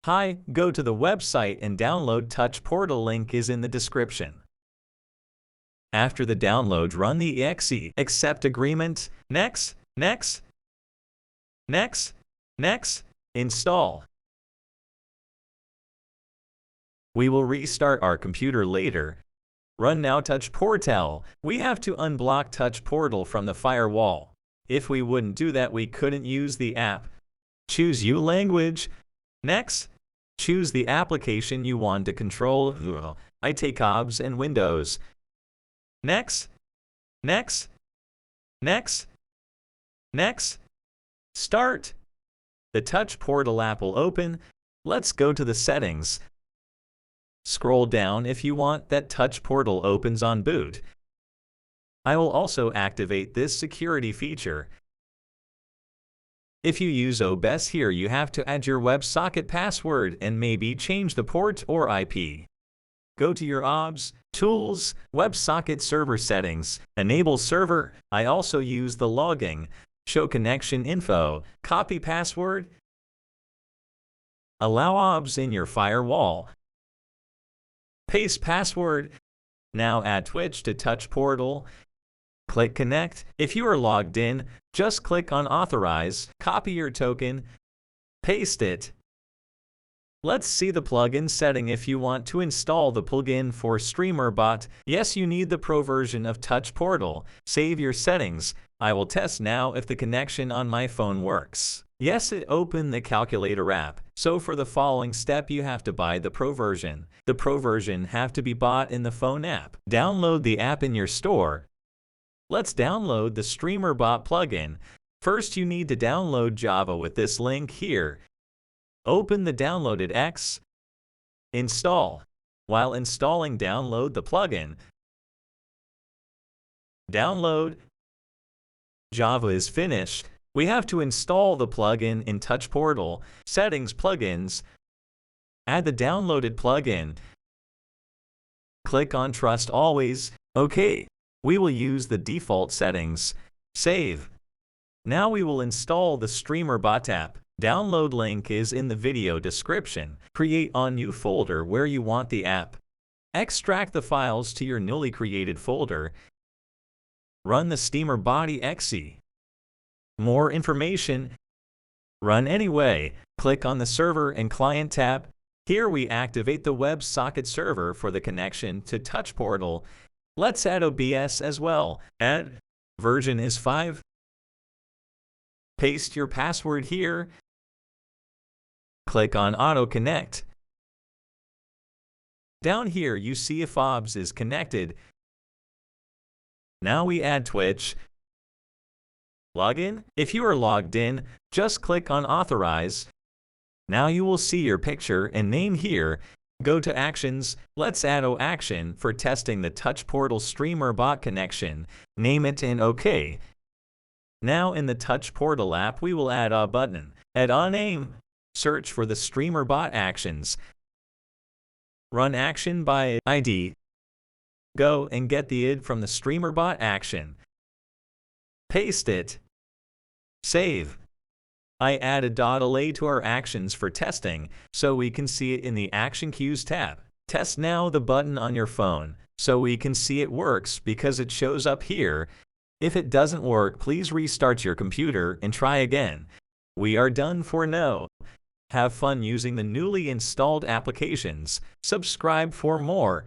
Hi, go to the website and download Touch Portal. Link is in the description. After the download, run the exe, accept agreement, next, install. We will restart our computer later. Run now Touch Portal. We have to unblock Touch Portal from the firewall. If we wouldn't do that, we couldn't use the app. Choose your language. Next, choose the application you want to control. I take OBS and Windows. Next. Start. The Touch Portal app will open. Let's go to the settings. Scroll down if you want that Touch Portal opens on boot. I will also activate this security feature. If you use OBS here, you have to add your WebSocket password and maybe change the port or IP. Go to your OBS, Tools, WebSocket Server Settings, Enable Server. I also use the logging, show connection info, copy password. Allow OBS in your firewall. Paste password. Now add Twitch to Touch Portal. Click Connect. If you are logged in, just click on Authorize, copy your token, paste it. Let's see the plugin setting. If you want to install the plugin for Streamer.Bot, yes, you need the pro version of Touch Portal. Save your settings. I will test now if the connection on my phone works. Yes, it opened the calculator app. So for the following step, you have to buy the pro version. The pro version have to be bought in the phone app. Download the app in your store. Let's download the Streamer.Bot plugin. First, you need to download Java with this link here. Open the downloaded X. Install. While installing, download the plugin. Download. Java is finished. We have to install the plugin in Touch Portal. Settings, Plugins. Add the downloaded plugin. Click on Trust Always. OK. We will use the default settings. Save. Now we will install the Streamer.Bot app. Download link is in the video description. Create a new folder where you want the app. Extract the files to your newly created folder. Run the Streamer.Bot exe. More information. Run anyway. Click on the Server and Client tab. Here we activate the WebSocket server for the connection to Touch Portal. Let's add OBS as well. Add. Version is 5. Paste your password here. Click on Auto Connect. Down here you see if OBS is connected. Now we add Twitch. Login. If you are logged in, just click on Authorize. Now you will see your picture and name here. Go to Actions. Let's add an action for testing the Touch Portal Streamer.Bot connection. Name it and OK. Now in the Touch Portal app, we will add a button. Add a name. Search for the Streamer.Bot actions. Run action by ID. Go and get the ID from the Streamer.Bot action. Paste it. Save. I added .la to our actions for testing, so we can see it in the Action Queues tab. Test now the button on your phone, so we can see it works because it shows up here. If it doesn't work, please restart your computer and try again. We are done for now. Have fun using the newly installed applications. Subscribe for more.